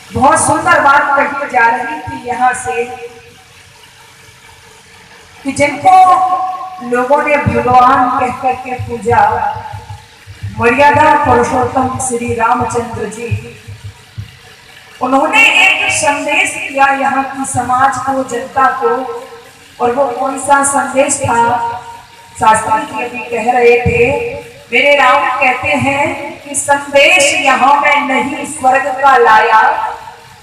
बहुत सुंदर बात कही जा रही थी यहाँ से कि जिनको लोगों ने भगवान कह करके पूजा, मर्यादा पुरुषोत्तम श्री रामचंद्र जी, उन्होंने एक संदेश दिया यहाँ की समाज को, जनता को। और वो कौन सा संदेश था? शास्त्री जी अभी कह रहे थे, मेरे राम कहते हैं कि संदेश यहाँ मैं नहीं स्वर्ग का लाया,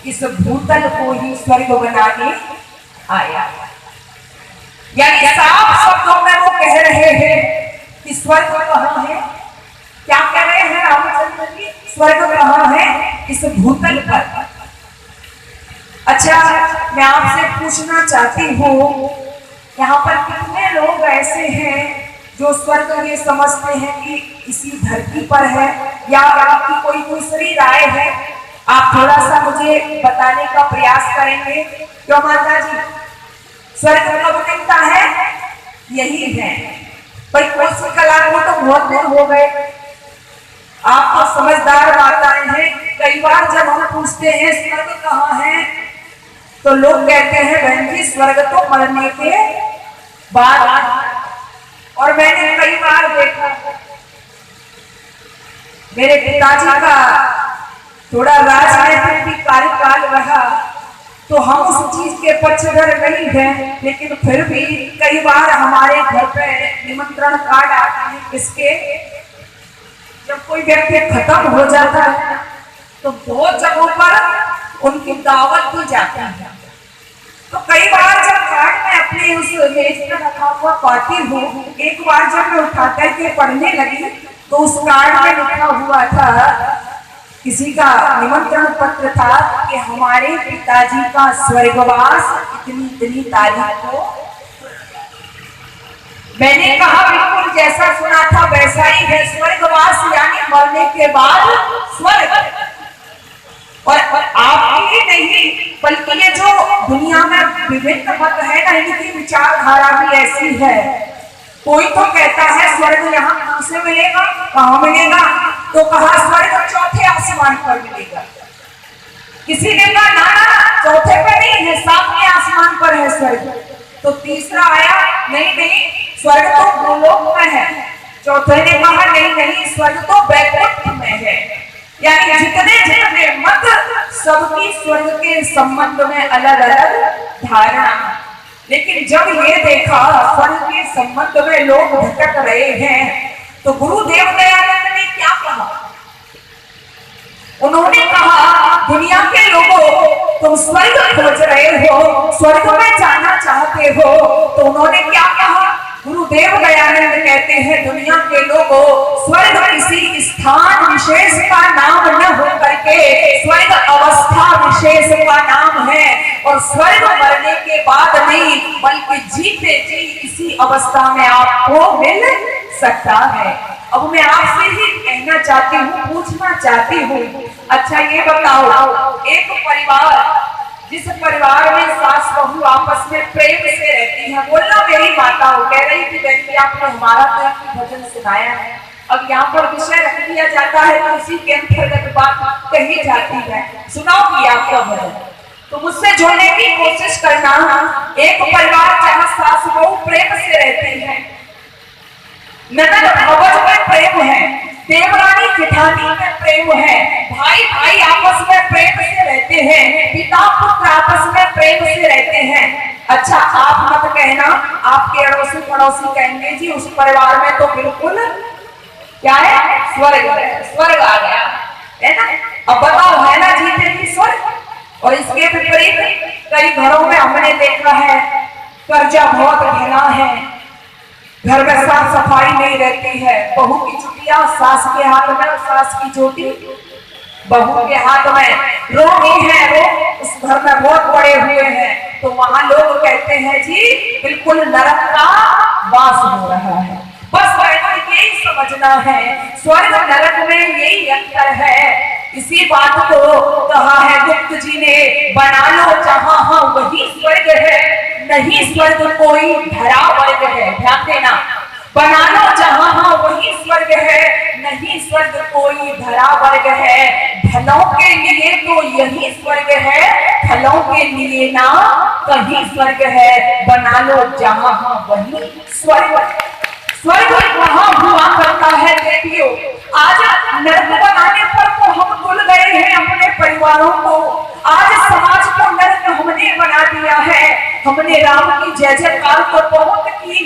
इस भूतल को ही स्वर्ग बनाने आया। यानी साफ शब्दों में वो कह रहे हैं कि स्वर्ग कहाँ है। क्या कह रहे हैं रामचंद्र जी? स्वर्ग कहाँ है? इस भूतल पर। अच्छा, मैं आपसे पूछना चाहती हूँ, यहाँ पर कितने लोग ऐसे हैं जो स्वर्ग ये समझते हैं कि इसी धरती पर है, या आपकी कोई दूसरी राय है? आप थोड़ा सा मुझे बताने का प्रयास करेंगे। क्यों माता जी, स्वर्ग कब मिलता है? यही है। पर कोसी कलाकार को तो बहुत दूर हो गए। आप तो समझदार माताएं हैं। कई बार जब हम पूछते हैं स्वर्ग कहाँ है, तो लोग कहते हैं बहन जी स्वर्ग तो मरने के बाद। और मैंने कई बार देखा, मेरे पिताजी का थोड़ा राजनीतिक भी कार्यकाल रहा, तो हम उस चीज के पक्षधर नहीं हैं, लेकिन फिर भी कई बार हमारे घर पे निमंत्रण कार्ड आते हैं। किसके? जब कोई व्यक्ति खत्म हो जाता है तो बहुत जगहों पर उनकी दावत दी जाती है। तो कई बार जब कार्ड में अपने उस मेज पर रखा हुआ पाती हूँ, एक बार जब मैं उठा करके पढ़ने लगी तो उस कार्ड में लिखा हुआ था, किसी का निमंत्रण पत्र था कि हमारे पिताजी का स्वर्गवास इतनी इतनी तारीख को। मैंने कहा बिल्कुल जैसा सुना था वैसा ही है। स्वर्गवास यानी मरने के बाद स्वर्ग। और आप ही नहीं, बल्कि ये जो दुनिया में विभिन्न मत है ना, इनकी विचारधारा भी ऐसी है। कोई तो कहता है स्वर्ग यहाँ कहाँ से मिलेगा, कहाँ मिलेगा? तो कहा स्वर्ग चौथे आसमान पर मिलेगा। किसी ने कहा ना ना, चौथे पे नहीं है, सातवें आसमान पर है स्वर्ग। तो तीसरा आया, नहीं नहीं स्वर्ग तो गोलोक में है। चौथे ने कहा नहीं नहीं स्वर्ग तो वैकुंठ में है। यानी जितने जितने मत, सबकी स्वर्ग के संबंध में अलग अलग धारणा। लेकिन जब ये देखा स्वर्ग के संबंध में लोग भटक रहे हैं, तो गुरुदेव दयानंद ने क्या कहा? उन्होंने कहा दुनिया के लोगों, तुम स्वर्ग खोज रहे हो, स्वर्ग में जाना चाहते हो। तो उन्होंने क्या कहा? गुरुदेव दयानंद कहते हैं दुनिया के लोगों, स्वर्ग किसी स्थान विशेष का नाम न हो करके स्वर्ग अवस्था विशेष का नाम है। और स्वर्ग मरने के बाद नहीं, बल्कि जीते जी इसी अवस्था में आपको मिल सकता है। अब मैं आपसे ही कहना चाहती हूँ, पूछना चाहती हूँ, अच्छा ये बताओ, एक परिवार, जिस परिवार में सास बहू आपस में प्रेम से रहती है, बोलना मेरी माता हो, कह रही थी बहन आपने हमारा तो एक भजन सुनाया है। अब यहाँ पर विषय रख दिया जाता है तो उसी के अंतर्गत बात कही जाती है। सुनाओगी आपका भजन, तो मुझसे जुड़ने की कोशिश करना। एक परिवार जहाँ सास बहू प्रेम से रहती है, ननद भवज में प्रेम है, देवरानी जेठानी में प्रेम है, भाई भाई आपस में प्रेम से रहते हैं, पिता पुत्र आपस में प्रेम से रहते हैं। अच्छा आप मत कहना, आपके अड़ोसी पड़ोसी कहेंगे जी उस परिवार में तो बिल्कुल क्या है, स्वर्ग है, स्वर्ग आ गया है ना। अब बताओ है ना जीते जी स्वर्ग। और इसके विपरीत कई घरों में हमने देखा है कर्जा बहुत घना है, घर में साफ सफाई नहीं रहती है, बहू की चुटिया सास के हाथ में और सास की चोटी बहू के हाथ में। रोग ही है, रोग उस घर में बहुत बड़े हुए हैं, तो वहां लोग कहते हैं जी बिल्कुल नरक का वास हो रहा है। बस यही समझना है, स्वर्ग नरक में यही अंतर है। इसी बात को कहा है गुप्त जी ने, बना लो जहां हाँ वही स्वर्ग है, नहीं स्वर्ग कोई धरा वर्ग है। ध्यान देना, बना लो जहां हाँ वही स्वर्ग है, नहीं स्वर्ग कोई धरा वर्ग है। फलों के लिए तो यही स्वर्ग है, फलों के लिए ना कहीं स्वर्ग है। बना लो जहां वही स्वर्ग, स्वर्ग वहां हुआ करता है देवियों। आज नर्क बनाने पर तो हम भूल गए हैं अपने परिवारों को, आज समाज को नर्क हमने बना दिया है। हमने राम की जय जयकार तो बहुत की,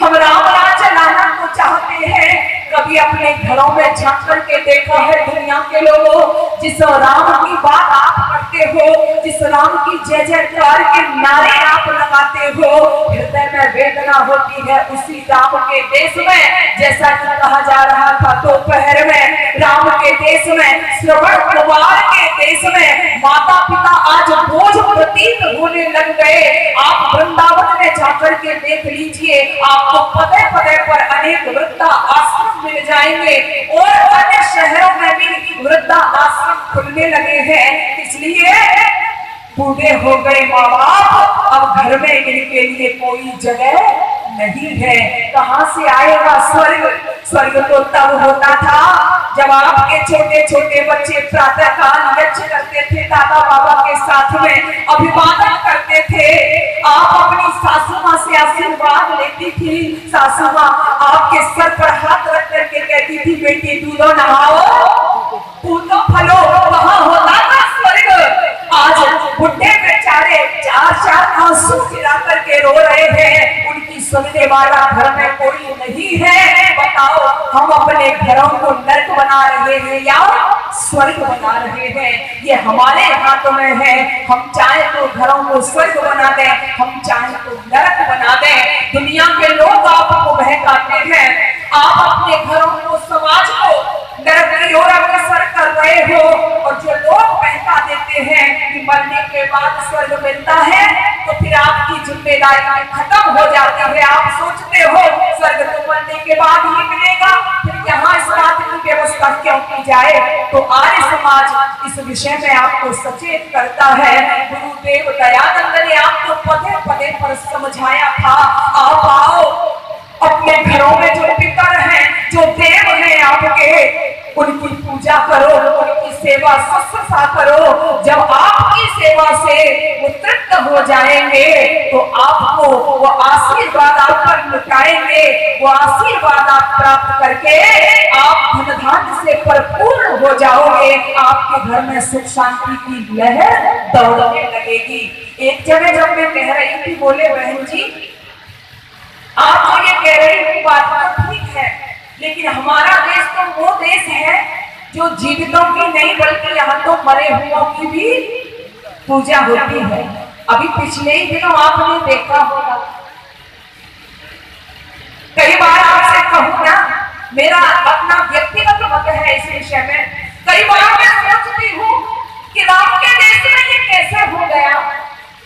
हम राम राज्य लाना तो चाहते हैं, कभी अपने घरों में झांक करके देखा है दुनिया के लोगों, जिस राम की बात आप करते हो, जिस राम की जय जयकार के नारे आप लगाते हो, हृदय में वेदना होती है उसी राम के देश में। जैसा कि कहा जा रहा था दोपहर में, राम के देश में, श्रवण कुमार के देश में माता पिता आज बोझ प्रतीत होने लग गए। आप वृंदावन में जाकर के देख लीजिए, आपको पदे पदे पर अनेक वृद्धा आश्रम मिल जाएंगे और अन्य शहरों में भी वृद्धा आश्रम खुलने लगे हैं। इसलिए बूढ़े हो गए माँ बाप, अब घर में इनके लिए कोई जगह नहीं है। कहां से आएगा स्वर्ग? स्वर्ग तो तब होता था जब आपके छोटे छोटे बच्चे प्रातः काल यज्ञ करते थे, दादा बाबा के साथ में अभिवादन करते थे। आप अपनी सासू माँ से आशीर्वाद लेती थी, सासू माँ आपके सर पर हाथ रख करके कहती थी, बेटी दूधो नहाओ फूलो फलो, वहां होता था स्वर्ग। आज बुढ़े बेचारे चार चार आंसू गिरा करके रो रहे हैं, उनकी सुनने वाला घर में कोई नहीं है। बताओ हम अपने घरों को नर्क बना रहे हैं या स्वर्ग बना रहे हैं? ये हमारे हाथों में है। हम चाहे तो घरों को स्वर्ग बना दें, हम चाहे तो नरक बना दें। दुनिया के लोग आपको बहकाते हैं, आप अपने घरों को, समाज को नरक की ओर अग्रसर कर रहे हो। और जो लोग बहका देते हैं कि मरने के बाद स्वर्ग मिलता है, तो फिर आपकी जिम्मेदारी खत्म हो जाती है। आप सोचते हो स्वर्ग तो मरने के बाद ही मिलेगा, फिर यहाँ इस बात की व्यवस्था क्यों की जाए? तो आर्य समाज इस विषय में आपको सचेत करता है। गुरुदेव दयानंद ने आपको पदे पदे पर समझाया था, आप आओ अपने घरों में जो पितर हैं, जो देव हैं आपके, उनकी पूजा करो, उनकी सेवा शुश्रूषा करो। जब आपकी सेवा से वो तृप्त हो जाएंगे तो आपको वो आशीर्वाद आप पर लुटाएंगे, वो आशीर्वाद आप प्राप्त करके आप धन धान्य से भरपूर हो जाओगे। आपके घर में सुख शांति की लहर दौड़ने लगेगी। एक जगह जब मैं कह रही थी, बोले बहन जी आप जो ये कह रही हो बात तो ठीक है, लेकिन हमारा देश तो वो देश है जो जीवितों की नहीं बल्कि यहाँ तो मरे हुओं की भी पूजा होती है। अभी पिछले ही दिनों आपने देखा होगा, कई बार आपसे कहूँ ना, मेरा अपना व्यक्तिगत मत है इस विषय में। कई बार मैं सोचती हूँ कि राम के देश में ये कैसे हो गया,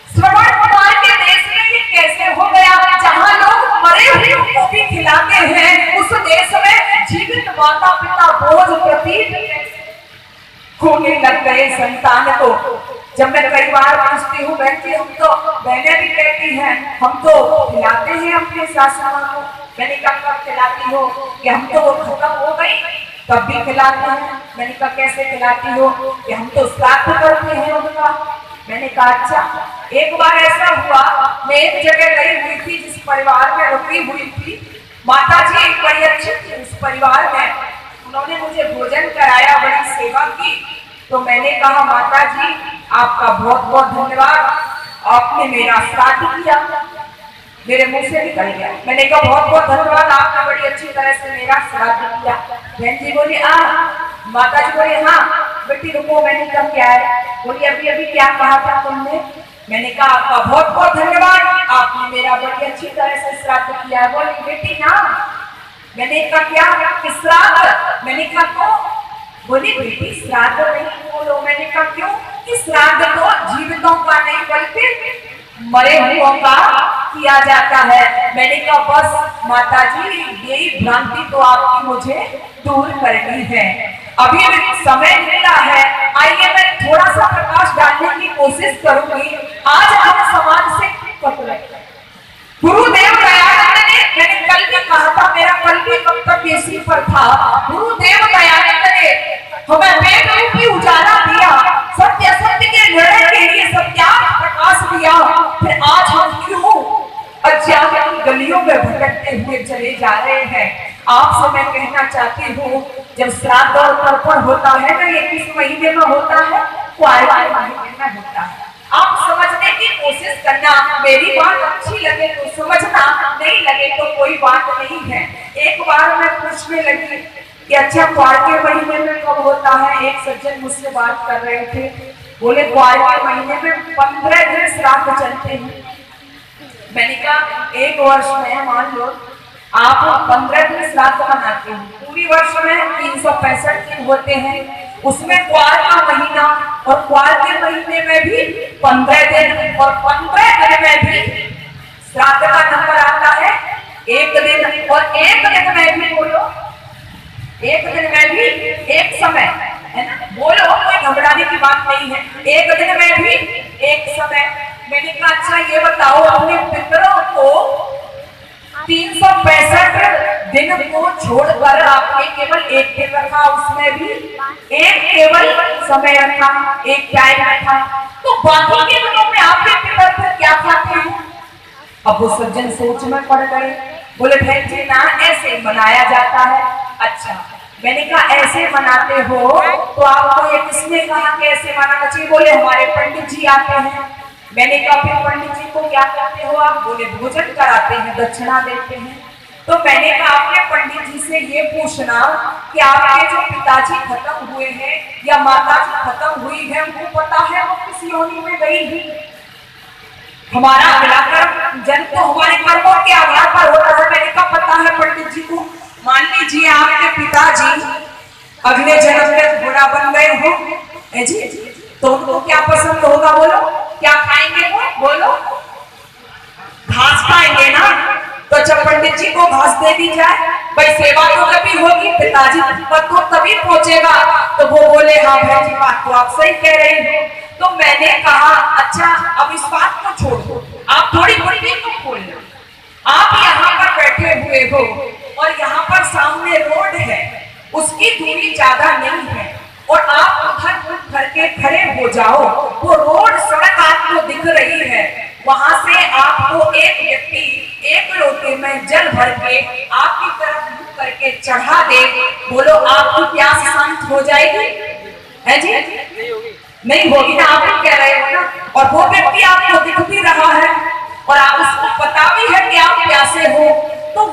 श्रवण कुमार के देश में ये कैसे हो गया, जहाँ लोग मरे हुए को भी खिलाते हैं, उस देश में जीवित माता पिता बोझ प्रतीत खोने लग गए संतान को। जब मैं कई बार पूछती हूँ बहन जी, हम तो, बहनें भी कहती हैं हम तो खिलाते हैं अपने सासू माँ को। मैंने कहा कब खिलाती हो? कि हम तो वो खत्म हो गई तब भी खिलाते हैं। मैंने कहा कैसे खिलाती हो? कि हम तो श्राद्ध करते हैं उनका। मैंने कहा अच्छा। एक बार ऐसा हुआ, मैं एक जगह गई हुई थी जिस परिवार में रुकी हुई थी, माता जी बड़ी अच्छी थी उस परिवार में, उन्होंने मुझे भोजन कराया, बड़ी सेवा की। तो मैंने कहा माता जी आपका बहुत बहुत धन्यवाद, आपने मेरा श्राद्ध किया। मेरे मुंह से निकल गया, मैंने कहा बहुत बहुत धन्यवाद, आपने बड़ी अच्छी तरह से मेरा श्राद्ध किया। बहन जी बोली माता जी बोली हाँ बेटी रुको। मैंने कहा क्या है? बोली अभी अभी क्या कहा था तुमने? मैंने कहा आपका बहुत बहुत धन्यवाद, आपने मेरा बड़ी अच्छी तरह से श्राद्ध किया है। बोली बेटी ना। मैंने कहा क्या श्राद्ध? मैंने कहा तो? बोली बेटी श्राद्ध नहीं बोलो। मैंने कहा क्यों? कि श्राद्ध तो जीवितों का नहीं बल्कि मरे हुओं का किया जाता है। मैंने कहा बस माता जी यही भ्रांति तो आपकी मुझे दूर करनी है। अभी समय मिला है, आइए मैं थोड़ा सा प्रकाश डालने की कोशिश करूंगी। आज हम समाज से गुरुदेव दयानंद ने, मैंने कल भी कहा था, मेरा कल भी वक्तव्य इसी पर था। गुरुदेव दयानंद ने हमें वेद रूपी उजाला आपसे मैं कहना चाहती हूँ, जब श्राद्ध और तर्पण होता है ना, ये किस महीने में होता है? क्वार्ट महीने में होता है। आप समझने की कोशिश करना, मेरी बात अच्छी लगे तो समझना, नहीं लगे तो कोई बात नहीं है। एक बार मैं पूछने लगी कि अच्छा क्वार्ट के महीने में कब होता है? एक सज्जन मुझसे बात कर रहे थे, बोले क्वार्ट के महीने में 15 दिन श्राद्ध चलते हैं। मैंने कहा एक वर्ष में मान लो आप 15 दिन श्राद्ध मनाते हैं, पूरी वर्ष में 365 दिन होते हैं, उसमें क्वार का महीना और क्वार के महीने में भी 15 दिन और 15 दिन में भी श्राद्ध का नंबर आता है एक दिन, और एक दिन में भी बोलो, एक दिन में भी एक समय है ना, बोलो कोई घबराने की बात नहीं है, एक दिन में भी एक समय। मैंने कहा अच्छा ये बताओ, अपने पितरों को 365 दिन को छोड़कर आपने केवल एक दिन रखा, उसमें भी एक केवल समय रखा, एक टाइम रखा, तो बाकी के दिनों में आपके पितर फिर क्या खाते हैं? अब वो सज्जन सोच में पड़ गए, बोले बहन जी ना ऐसे मनाया जाता है। अच्छा, मैंने कहा ऐसे मनाते हो तो आपको ये किसने कहा कि ऐसे मनाना चाहिए? बोले हमारे पंडित जी आते हैं। मैंने कहा फिर पंडित जी को क्या करते हो आप? बोले भोजन कराते हैं, दक्षिणा देते हैं। तो मैंने कहा आपने पंडित जी से ये पूछना कि आपके जो पिताजी खत्म हुए हैं या माता जी खत्म हुई है, उनको पता है वो किस योनि में गई है? हमारा अगला कर्म, जन्म तो हमारे कर्मों के आधार पर होता है। मैंने कहा पता है पंडित जी को। मान लीजिए आपके पिताजी अगले जन्म में घोड़ा बन गए हो जी, तो उनको क्या पसंद होगा? बोलो क्या खाएंगे वो? बोलो घास खाएंगे ना। तो जब पंडित जी को घास दे दी जाए, भाई सेवा तो तभी होगी, पिताजी पर तो तभी पहुंचेगा। तो वो बोले हाँ भाई जी बात तो आप सही कह रहे हो। तो मैंने कहा अच्छा अब इस बात को छोड़ दो, आप थोड़ी बड़ी को खोल लो। आप यहाँ पर बैठे हुए हो और यहाँ पर सामने रोड है, उसकी दूरी ज्यादा नहीं है, और आप उधर मुख करके खड़े हो जाओ, वो रोड सड़क आपको दिख रही है, वहां से आपको एक व्यक्ति एक लोटे में जल भर के आपकी तरफ मुख करके चढ़ा दे, बोलो आपकी प्यास शांत हो जाएगी? है जी? नहीं होगी ना, आप ही कह रहे हो ना। और वो व्यक्ति आपको दिख भी रहा है और आप उसको पता भी है कि आप प्यासे हो, तो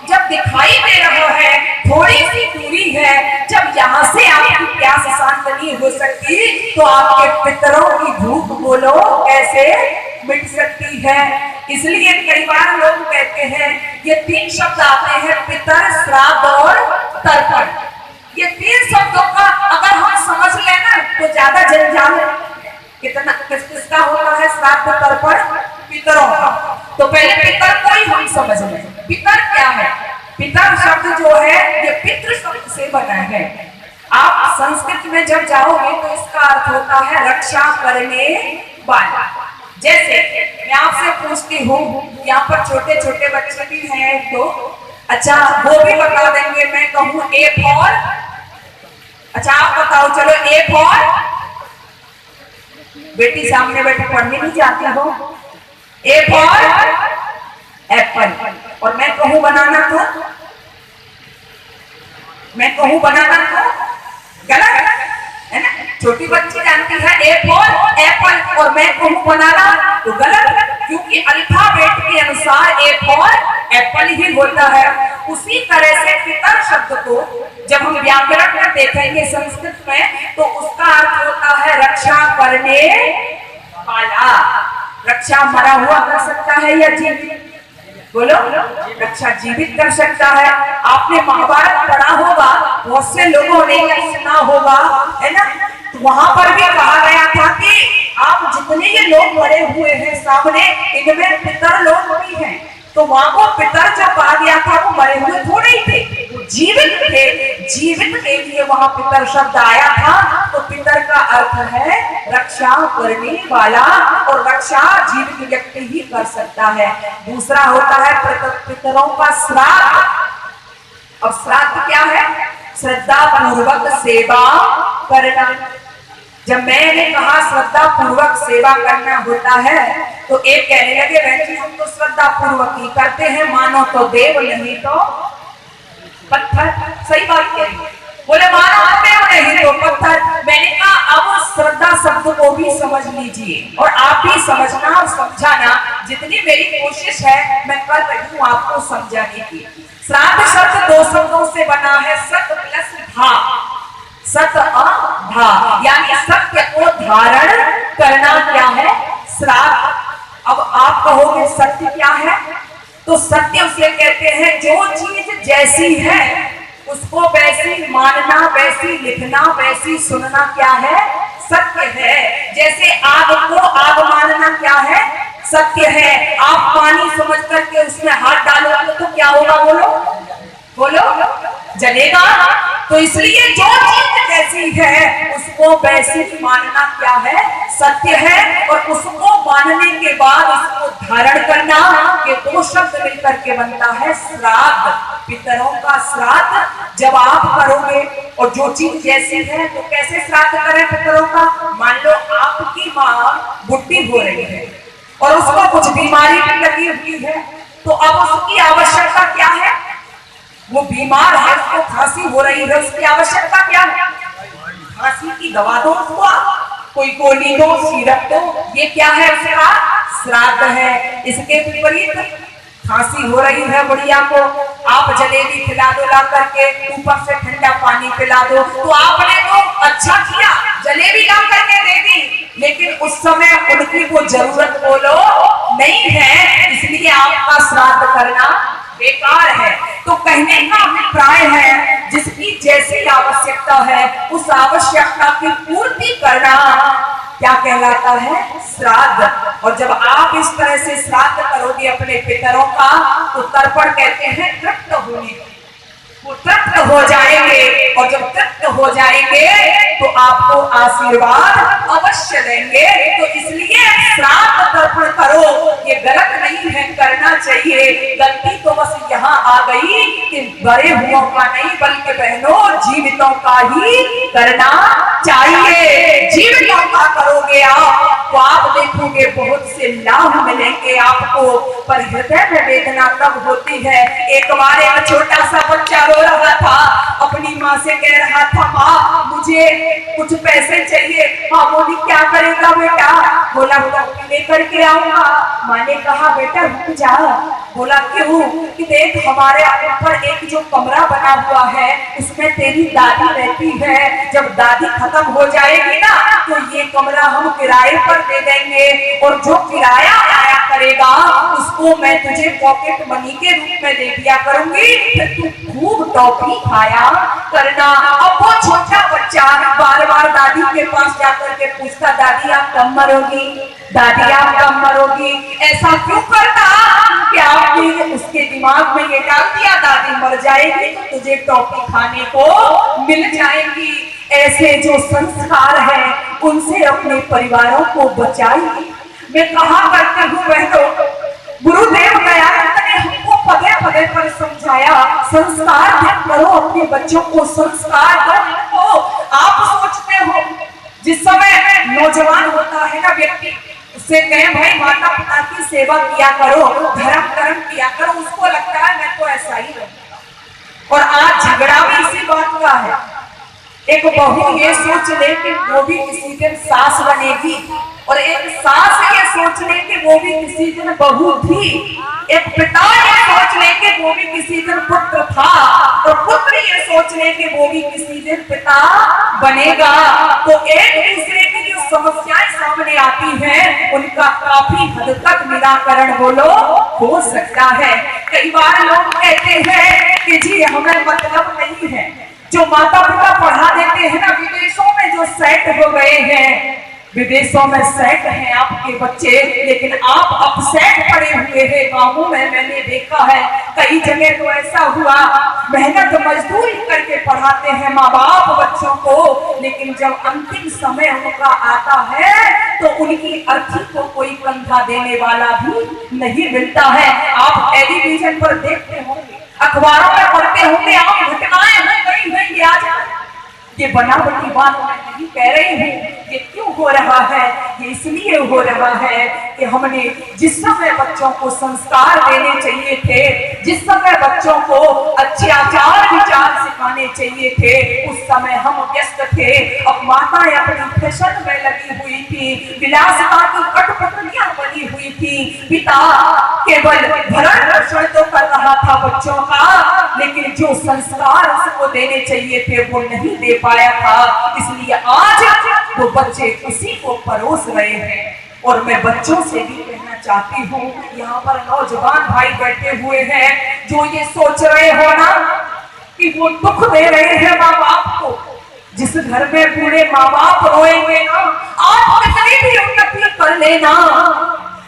जब दिखाई दे रहा है, थोड़ी सी दूरी है, जब यहाँ से आपकी प्यास शांत नहीं हो सकती, तो आपके पितरों की भूख बोलो कैसे मिट सकती है? इसलिए कई बार लोग कहते हैं, ये 3 शब्द आते हैं, पितर, श्राद्ध और तर्पण। ये 3 शब्दों का अगर हम समझ लेना तो ज्यादा जंजाल कितना किसका होता है? श्राद्ध, तर्पण, पितरों का। तो पहले पितर को ही हम समझ लें। पितर क्या है? पितर शब्द जो है ये पितृ शब्द से बना है। आप संस्कृत में जब जाओगे तो इसका अर्थ होता है रक्षा करने वाला। जैसे मैं आपसे पूछती हूँ, यहाँ पर छोटे छोटे बच्चे भी हैं तो अच्छा वो भी बता देंगे। मैं कहूँ ए फॉर, अच्छा आप बताओ, चलो ए फॉर, बेटी सामने बैठे पढ़ने नहीं जाती हो, ए फॉर एप्पल, और मैं कहूँ बनाना तो, मैं कहूँ बनाना तो गलत है ना। छोटी बच्ची जानती है ए फॉर एप्पल, और मैं कहूँ बनाना तो गलत, क्योंकि अल्फाबेट के अनुसार ए फॉर एप्पल ही होता है। उसी तरह से पितर शब्द को जब हम व्याकरण में देखेंगे संस्कृत में, तो उसका अर्थ होता है रक्षा करने वाला। रक्षा मरा हुआ कर सकता है या जीवित? बोलो रक्षा जीवित कर सकता है। आपने महाभारत पढ़ा होगा, बहुत से लोगों ने सुना होगा, है ना। तो वहां पर भी कहा गया था कि आप जितने ये लोग मरे हुए हैं सामने, इनमें पितर लोग भी हैं। तो वहां को पितर जब कहा गया था, वो मरे हुए थोड़े ही थे, जीवित थे। जीवित के लिए वहां पितर शब्द आया था। तो पितर का अर्थ है रक्षा करने वाला, और रक्षा जीवित व्यक्ति ही कर सकता है। दूसरा होता है पितरों का श्राद्ध। अब श्राद्ध क्या है? श्रद्धा पूर्वक सेवा करना। जब मैंने कहा श्रद्धा पूर्वक सेवा करना होता है, तो एक कहने लगे बहन जी हम तो श्रद्धा पूर्वक ही करते हैं, मानो तो देव नहीं तो पत्थर, सही बात कह रही है। बोले मानो नहीं तो पत्थर। मैंने कहा अब श्रद्धा शब्द को भी समझ लीजिए और आप भी समझना और समझाना। जितनी मेरी कोशिश है मैं कर रही हूँ आपको समझाने की। श्राद्ध शब्द दो शब्दों से बना है, सत प्लस धा। सत धा यानी सत्य को धारण करना क्या है? श्राद्ध। अब आप कहोगे सत्य क्या है? तो सत्य उसे कहते हैं जो चीज जैसी है उसको वैसी मानना, वैसी लिखना, वैसी सुनना क्या है? सत्य है। जैसे आग को आग मानना क्या है? सत्य है। आप पानी समझ करके उसमें हाथ डालोगे तो क्या होगा? बोलो बोलो, जलेगा। तो इसलिए जो चीज जैसी है उसको वैसी मानना क्या है? सत्य है। और उसको मानने के बाद उसको धारण करना, ये दो शब्द मिलकर के बनता है श्राद्ध। पितरों का श्राद्ध जब आप करोगे और जो चीज जैसी है तो कैसे श्राद्ध करें पितरों का? मान लो आपकी माँ बुढ़ी हो रही है और उसको कुछ बीमारी भी लगी हुई है, तो अब उसकी आवश्यकता क्या है? वो बीमार है, उसको खांसी हो रही है, उसकी आवश्यकता क्या है? खांसी की दवा दो उसको, कोई गोली दो, सिरप दो। ये क्या है? उसका श्राद्ध है। इसके विपरीत खांसी हो रही है बुढ़िया को, आप जलेबी खिला दो ला करके, ऊपर से ठंडा पानी पिला दो, तो आपने तो अच्छा किया, जलेबी ला करके दे दी, लेकिन उस समय उनकी वो जरूरत बोलो नहीं है, इसलिए आपका श्राद्ध करना बेकार है। तो कहने का अभिप्राय है जिसकी जैसी आवश्यकता है उस आवश्यकता की पूर्ति करना क्या कहलाता है? श्राद्ध। और जब आप इस तरह से श्राद्ध करोगे अपने पितरों का तो तर्पण कहते हैं तृप्त होने। वो तृप्त हो जाएंगे और जब तृप्त हो जाएंगे तो आपको आशीर्वाद अवश्य देंगे। तो इसलिए श्राद्ध तर्पण करो, ये गलत नहीं है, करना चाहिए। गलती तो बस यहाँ आ गई कि बड़े हुओं का नहीं बल्कि बहनों जीवितों का ही करना चाहिए। जीवितों का करोगे आप तो आप देखोगे बहुत से लाभ मिलेंगे आपको, पर हृदय में वेदना तब होती है। एक बार एक छोटा सा बच्चा रो रहा था, अपनी माँ से कह रहा था माँ मुझे कुछ पैसे चाहिए। माँ बोली क्या करेगा बेटा? बोला लेकर के आऊंगा। माँ ने कहा बेटा रुक जा। बोला क्यों? कि देख हमारे ऊपर एक जो कमरा बना हुआ है उसमें तेरी दादी रहती है, जब दादी खत्म हो जाएगी ना तो ये कमरा हम किराए पर दे देंगे और जो किराया आया करेगा उसको मैं तुझे पॉकेट मनी के रूप में दे दिया करूंगी, फिर तू खूब टॉफी खाया करना। अब वो छोटा बच्चा बार बार दादी के पास जाकर के पूछता दादी आप कब मरोगी? दादी आप कब मरोगी? ऐसा क्यों करता कि आपने उसके दिमाग में ये डाल दिया दादी मर जाएगी तो तुझे टॉफी खाने को मिल जाएगी। ऐसे जो संस्कार है उनसे अपने परिवारों को बचाइए। मैं कहा करती हूँ बहनों, गुरुदेव दयानंद ने हमको पदे पदे पर समझाया संस्कार करो अपने बच्चों को, संस्कार दो। आप सोचते हो जिस समय नौजवान होता है ना व्यक्ति, उससे कहे भाई माता पिता की सेवा किया करो, धर्म कर्म किया करो, उसको लगता है मैं तो ऐसा ही रहूंगा। और आज झगड़ा भी इसी बात का है। एक बहू ये सोच ले कि वो भी किसी दिन सास बनेगी और एक सास ये सोच ले कि वो भी किसी दिन बहू थी, एक पिता ये सोच ले कि वो भी किसी दिन पुत्र था और पुत्र ये सोच ले कि वो भी किसी दिन पिता बनेगा। तो एक दूसरे की जो समस्याएं सामने आती हैं उनका काफी हद तक निराकरण बोलो हो सकता है। कई बार लोग कहते हैं कि जी हमें मतलब नहीं है, जो माता पिता पढ़ा देते हैं ना विदेशों में जो सेट हो गए हैं, विदेशों में सेट हैं आपके बच्चे, लेकिन आप अपसेट पड़े हुए हैं गांवों में। मैंने देखा है कई जगह तो ऐसा हुआ, मेहनत मजदूरी करके पढ़ाते हैं माँ बाप बच्चों को, लेकिन जब अंतिम समय उनका आता है तो उनकी अर्थी को कोई कंधा देने वाला भी नहीं मिलता है। आप टेलीविजन पर देखते होंगे, अखबारों में पढ़ते होंगे, आप घटनाएं हो गई है आज। ये बनावटी बात मैं नहीं कह रही हूँ, ये क्यों हो रहा है? ये इसलिए हो रहा है कि हमने जिस समय बच्चों को संस्कार देने चाहिए थे, जिस समय बच्चों को अच्छे आचार विचार सिखाने चाहिए थे, उस समय हम व्यस्त थे। अब माताएं अपनी फैशन में लगी हुई थी, विलासिता की कठपुतलियां बनी हुई थी, पिता केवल भरण पोषण तो कर रहा था बच्चों का, लेकिन जो संस्कार उसको देने चाहिए थे वो नहीं दे पाया था। इसलिए आज वो बच्चे उसी को परोस रहे हैं। और मैं बच्चों से भी कहना चाहती हूँ, यहाँ पर नौजवान भाई बैठे हुए हैं जो ये सोच रहे हो ना कि वो दुख दे रहे हैं माँ बाप को। जिस घर में बूढ़े माँ बाप रोएंगे ना, आप कितनी भी उन्नति कर लेना,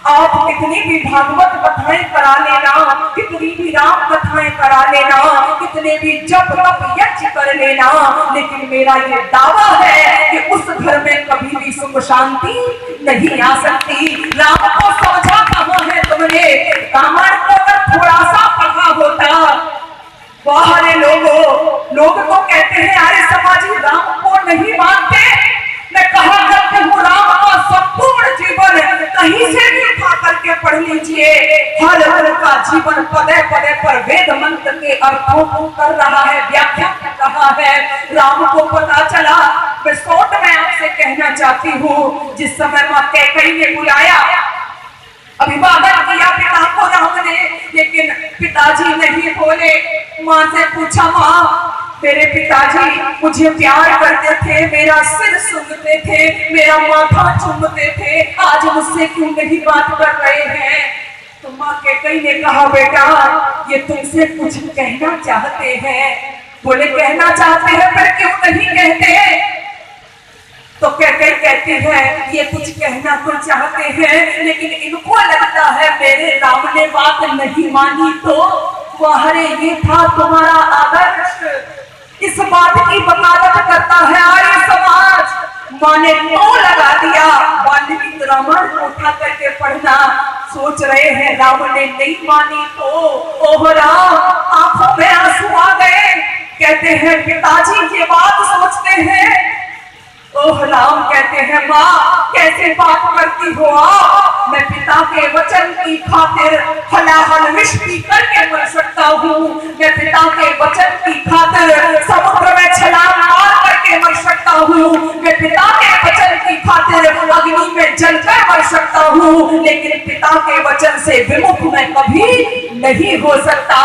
आप कितनी भी भागवत कथाएं करा लेना, कितनी भी राम कथाएं करा लेना, कितने भी जप तप यज्ञ कर लेना, लेकिन मेरा ये दावा है कि उस घर में कभी भी सुख शांति नहीं आ सकती। राम को समझा कहाँ है तुमने? रामायण को अगर थोड़ा सा पढ़ा होता। बाहर लोग तो कहते हैं आर्य समाजी राम को नहीं मानते। मैं कहा करती हूँ राम का संपूर्ण जीवन कहीं से भी उठा करके पढ़ लीजिए, हर हर का जीवन पदे पदे पर वेद मंत्र के अर्थों को कर रहा है, व्याख्या कर रहा है। राम को पता चला। मैं शॉर्ट में आपसे कहना चाहती हूँ, जिस समय माँ कैकेयी ने बुलाया, अभिवादन किया पिता को राम ने, लेकिन पिताजी नहीं बोले। माँ से पूछा, माँ मेरे पिताजी मुझे प्यार करते थे, मेरा सिर सूंघते थे, मेरा माथा चूमते थे, आज मुझसे क्यों नहीं बात कर रहे हैं? तो माँ कैकेयी ने कहा, बेटा ये तुमसे कुछ कहना चाहते हैं। बोले कहना चाहते हैं पर क्यों नहीं कहते? तो कैकेयी कहती है ये कुछ कहना तो चाहते हैं, लेकिन इनको लगता है मेरे राम ने बात नहीं मानी तो वाहरे ये था तुम्हारा आदर्श। इस बात की वकालत करता है आर्य समाज। माँ ने तो लगा दिया, वाल्मीकि रामायण को उठा करके पढ़ना। सोच रहे हैं राम ने नहीं मानी तो ओह राम, आंखों में आंसू आ गए। कहते हैं पिताजी ये बात सोचते हैं। ओह राम कहते हैं माँ कैसे बात करती हो आप? मैं पिता के वचन की खातिर हलाहल विष पी करके मर सकता हूँ, मैं पिता के वचन की खातिर समुद्र में छलांग मार करके मर सकता हूँ, मैं पिता के वचन की खातिर अग्नि में जलकर मर सकता हूँ, लेकिन पिता के वचन से विमुख मैं कभी नहीं हो सकता।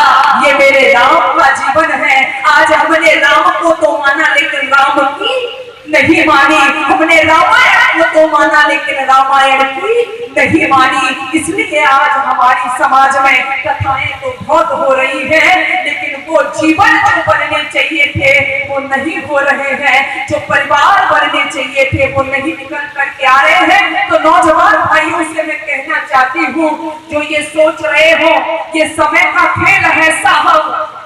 ये मेरे राम का जीवन है। आज हमने राम को तो माना लेकिन राम की नहीं मानी, हमने रामायण को तो माना लेकिन रामायण की नहीं मानी। इसलिए आज हमारी समाज में कथाएं तो बहुत हो रही हैं, लेकिन वो जीवन जो बनने चाहिए थे वो नहीं हो रहे हैं, जो परिवार बनने चाहिए थे वो नहीं निकल करके आ रहे हैं। तो नौजवान भाइयों से मैं कहना चाहती हूँ, जो ये सोच रहे हो ये समय का खेल है साहब।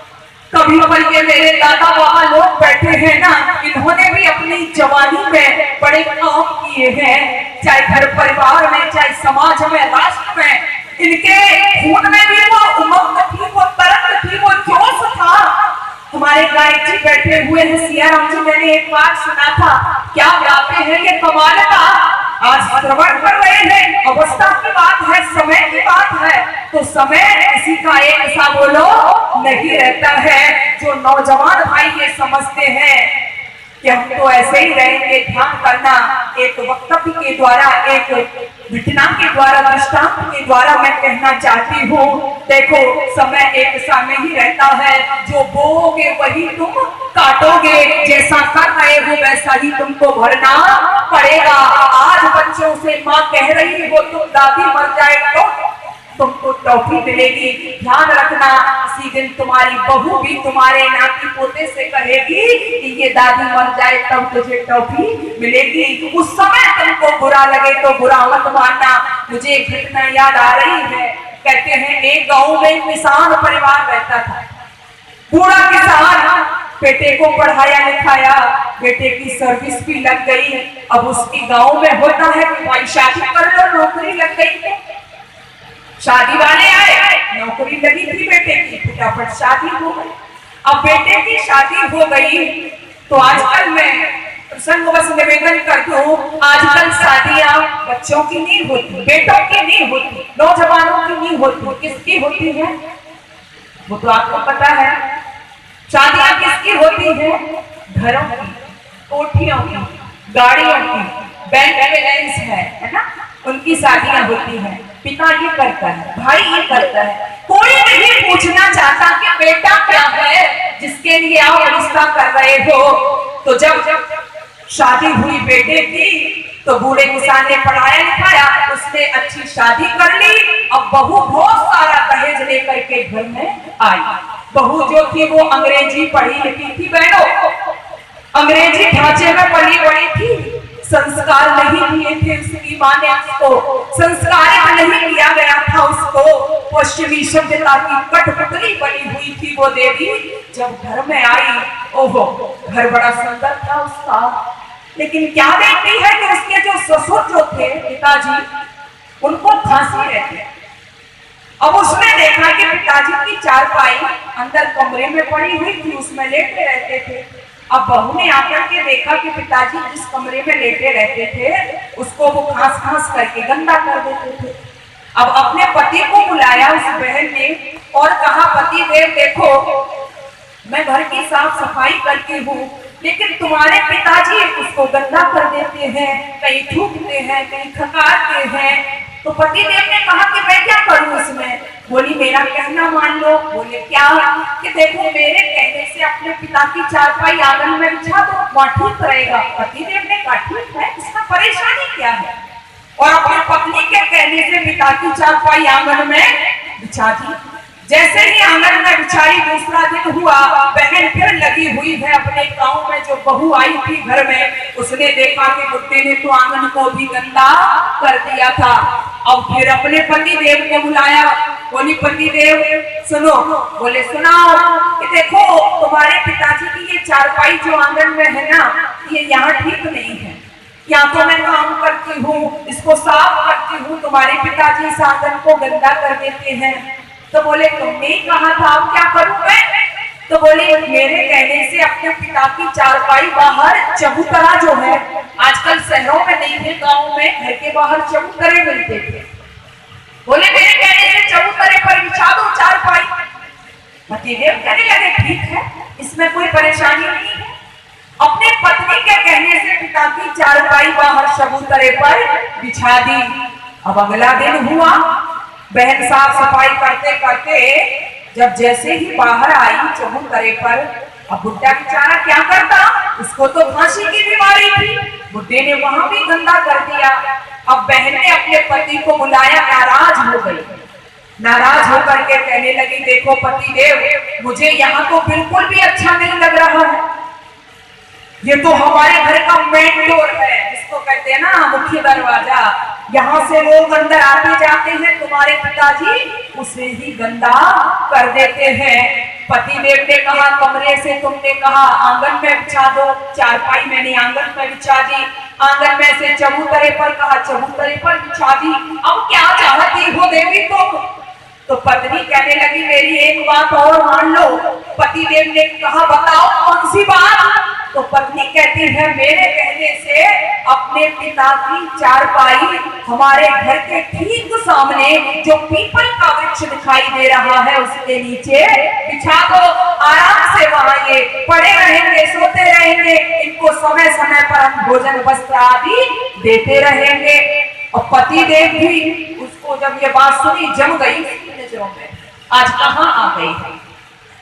कभी पर ये मेरे दादा बाबा लोग बैठे हैं ना, इन्होंने भी अपनी जवानी में बड़े काम किए हैं, चाहे घर परिवार में, चाहे समाज में, राष्ट्र में। इनके खून में भी वो उमंग थी, वो तरंग थी, वो जोश था। हमारे गायक जी बैठे हुए हैं, सियाराम जी, मैंने एक बात सुना था, क्या गाते हैं ये कमाल का। आज श्रवण कर रहे हैं, अवस्था की बात है, समय की बात है, तो समय किसी का एक सा बोलो नहीं रहता है। जो नौजवान भाई ये समझते हैं कि हम तो ऐसे ही रहेंगे, ध्यान करना। एक वक्तव्य के द्वारा, एक घटना के द्वारा, दृष्टांत के द्वारा मैं कहना चाहती हूँ, देखो समय एक सा नहीं रहता है। जो बोओगे वही तुम काटोगे, जैसा कर रहे हो वैसा ही तुमको भरना पड़ेगा। आज बच्चों से माँ कह रही हो तुम दादी मर जाए तो तुमको टॉफी मिलेगी, ध्यान रखना। इसी दिन तुम्हारी बहू भी तुम्हारे नाती पोते से कहेगी कि ये दादी मर जाए तब तुझे टॉफी मिलेगी। उस समय तुमको बुरा लगे तो बुरा मत मानना। मुझे एक घटना याद आ रही है। कहते हैं एक गांव में किसान परिवार रहता था। बूढ़ा किसान बेटे को पढ़ाया लिखाया, बेटे की सर्विस भी लग गई। अब उसकी गांव में होता है कि भाई शादी कर लो, नौकरी लग गई। शादी वाले आए, नौकरी लगी थी बेटे की, फटाफट शादी हो गई। अब बेटे की शादी हो गई तो आजकल मैं प्रसंगवश निवेदन करती हूँ, आजकल शादियां बच्चों की नहीं होती, बेटों की नहीं होती, नौजवानों की नहीं होती, किसकी होती है वो तो आपको पता है। शादियां किसकी होती है? घरों की, कोठियों की, गाड़ियों की, बैंक बैलेंस है ना, उनकी शादियां होती हैं। पिता ये करता है, भाई ये करता है, कोई नहीं पूछना चाहता कि बेटा क्या है जिसके लिए आप रिश्ता कर रहे हो। तो जब शादी हुई बेटे की तो बूढ़े किसान ने पढ़ाया लिखाया, उसने अच्छी शादी कर ली। अब बहू बहुत सारा दहेज लेकर के घर में आई। बहू जो थी वो अंग्रेजी पढ़ी लिखी थी बहनों, अंग्रेजी ढांचे में पली बड़ी थी, संस्कार नहीं दिए थे उसकी मां ने, उसको संस्कारित नहीं किया गया था उसको। पश्चिमी सभ्यता की कठपुतली बनी हुई थी वो देवी। जब घर में आई, ओहो, घर बड़ा सुंदर था उसका, लेकिन क्या देखती है कि उसके जो ससुर जो थे पिताजी, उनको फांसी रहती। अब उसने देखा कि पिताजी की चारपाई अंदर कमरे में पड़ी हुई थी, उसमें लेटे रहते थे। अब बहू ने आकर के देखा कि पिताजी जिस कमरे में लेटे रहते थे उसको वो घास घास करके गंदा कर देते थे। अब अपने पति को बुलाया उस बहन ने और कहा, पति देव देखो, मैं घर की साफ सफाई करती हूँ, लेकिन तुम्हारे पिताजी उसको गंदा कर देते हैं, कहीं थूकते हैं, कहीं खकारते हैं। तो पति देव ने कहा कि मैं क्या करूं इसमें? बोली मेरा कहना मान लो। बोले क्या? कि देखो मेरे कहने से अपने पिता की चारपाई आंगन में बिछा दो, वहां ठीक रहेगा। पति देव ने कहा ठीक है, इसमें परेशानी क्या है? और अपनी पत्नी के कहने से पिता की चारपाई आंगन में बिछा दी। जैसे ही आंगन में बिछाई, दूसरा दिन हुआ, बहन फिर लगी हुई है अपने गांव में। जो बहू आई थी घर में, उसने देखा कि बुड्ढे ने तो आंगन को भी गंदा कर दिया था। अब फिर अपने पति देव को बुलाया। बोली पति देव सुनो। बोले सुनाओ। कि देखो तुम्हारे पिताजी की ये चारपाई जो आंगन में है ना, ये यहाँ ठीक नहीं है। यहाँ तो मैं काम करती हूँ, इसको साफ करती हूँ, तुम्हारे पिताजी इस आंगन को गंदा कर देते हैं। तो बोले तुमने ही कहा था, अब क्या करूं मैं? तो बोले मेरे कहने से अपने पिता की चारपाई बाहर चबूतरा जो है, आजकल शहरों में नहीं थे, गांव में घर के बाहर चबूतरे मिलते थे। बोले मेरे कहने से चबूतरे पर बिछा दो चारपाई। पतिदेव कहने लगे ठीक है, इसमें कोई परेशानी नहीं है। अपने पत्नी के कहने से पिता की चारपाई बाहर चबूतरे पर बिछा दी। अब अगला दिन हुआ, बहन साफ सफाई करते करते जब जैसे ही बाहर आई चबूतरे पर, अब बुड्ढा बेचारा क्या करता, उसको तो फांसी की बीमारी थी, बुड्ढे ने वहां भी गंदा कर दिया। अब बहन ने अपने पति को बुलाया, नाराज हो गई। नाराज होकर के कहने लगी देखो पति देव, मुझे यहाँ तो बिल्कुल भी अच्छा नहीं लग रहा है। ये तो हमारे घर का मेन डोर है, जिसको कहते हैं ना मुख्य दरवाजा, यहाँ से लोग अंदर आते जाते हैं, तुम्हारे पिताजी उसे ही गंदा कर देते हैं। पति देव ने कहा कमरे से तुमने कहा आंगन में बिछा दो चारपाई, मैंने आंगन में बिछा दी। आंगन में से चबूतरे पर कहा, चबूतरे पर बिछा दी। अब क्या चाहती हो देवी तुम? तो पत्नी कहने लगी मेरी एक बात और मान लो। पति देव ने कहा बताओ कौन सी बात? तो पत्नी कहती है मेरे कहने से अपने पिता की चारपाई हमारे घर के ठीक सामने जो पीपल का वृक्ष दिखाई दे रहा है उसके नीचे बिछा दो। आराम से वहां ये पड़े रहेंगे, सोते रहेंगे, इनको समय समय पर हम भोजन वस्त्र आदि देते रहेंगे। और पति देव भी उसको जब ये बात सुनी जम गई नजरों में, आज कहाँ आ गई है।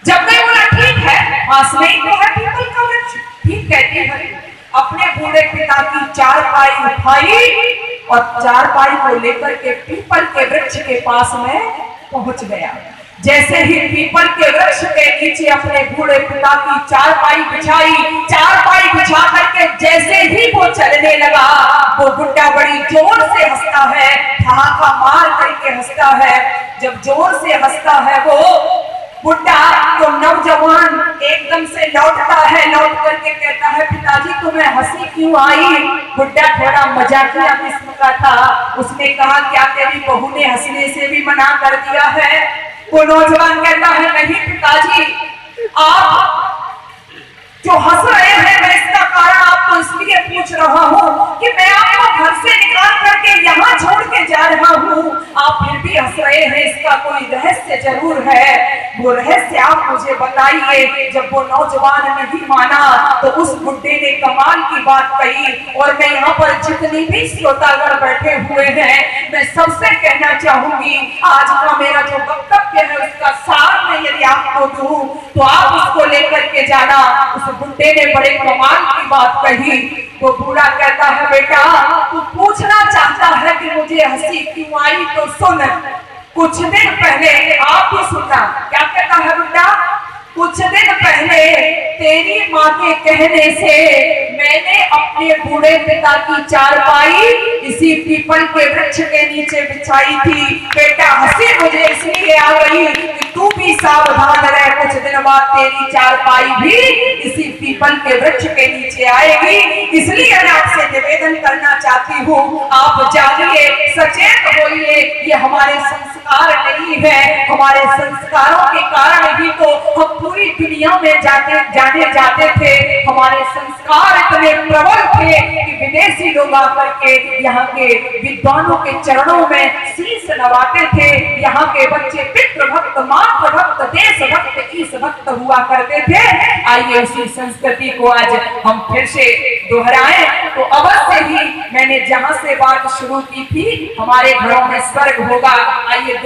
जब गई बोला ठीक है, पास में ही तो है पीपल का वृक्ष, ठीक कहती है। अपने बूढ़े पिता की चारपाई उठाई और चारपाई को लेकर के पीपल के वृक्ष के पास में पहुंच गया। जैसे ही पीपल के वृक्ष के नीचे अपने बूढ़े पिता की चारपाई बिछाई, चारपाई बिछा करके जैसे ही वो चलने लगा, वो बुड्ढा बड़ी जोर से हंसता है, ठहाका मार करके हंसता है। जब जोर से हंसता है वो बुड्ढा, तो नौजवान एकदम से लौटता है, लौट करके कहता है पिताजी तुम्हें हंसी क्यों आई? बुड्ढा थोड़ा मजाकिया किस्म का था, उसने कहा क्या तेरी बहू ने हंसने से भी मना कर दिया है? वो नौजवान कहता है नहीं पिताजी, आप जो हंस रहे हैं, मैं इसका कारण आपको इसलिए पूछ रहा हूँ कि मैं आपको घर से निकाल करके यहाँ छोड़ के जा रहा हूँ, आप फिर भी हंस रहे हैं। इसका कोई रहस्य जरूर है। वो रहस्य आप मुझे बताइए। जब वो नौजवान नहीं माना तो उस बुड्ढे ने कमाल की बात कही। और मैं यहाँ पर जितनी भी श्रोतागण बैठे हुए हैं, मैं सबसे कहना चाहूंगी, आज का मेरा जो वक्तव्य है उसका सार मैं यदि आपको दूं तो आप उसको लेकर के जाना। उस बुड्ढे ने बड़े कमाल की बात कही। वो बूढ़ा कहता है, बेटा तू पूछना चाहता है कि मुझे हंसी क्यों आई, तो सुन। कुछ दिन पहले आप भी सुनना क्या कहता है बुड्ढा। कुछ दिन पहले तेरी माँ के कहने से मैंने अपने बूढ़े पिता की चारपाई इसी पीपल के वृक्ष के नीचे बिछाई थी। बेटा हंसी मुझे इसलिए आ गई कि तू भी सावधान रह, कुछ दिन बाद तेरी चारपाई भी इसी पीपल के वृक्ष के नीचे आएगी। इसलिए मैं आपसे निवेदन करना चाहती हूँ, आप जानिए, सचेत होइए। ये हमारे संस्कार नहीं है, हमारे संस्कारों के कारण ही तो हम पूरी दुनिया में जाने जाते थे। हमारे संस्कार इतने प्रबल थे कि विदेशी लोग आकर के यहाँ के विद्वानों के चरणों में शीश नवाते थे। यहाँ के बच्चे पितृ भक्त, मातृ भक्त, देश भक्त, ईश भक्त हुआ करते थे। आइए उसी संस्कृति को आज हम फिर से दोहराएं। तो अवश्य ही मैंने जहां से बात शुरू की थी, हमारे घरों में स्वर्ग होगा। आइए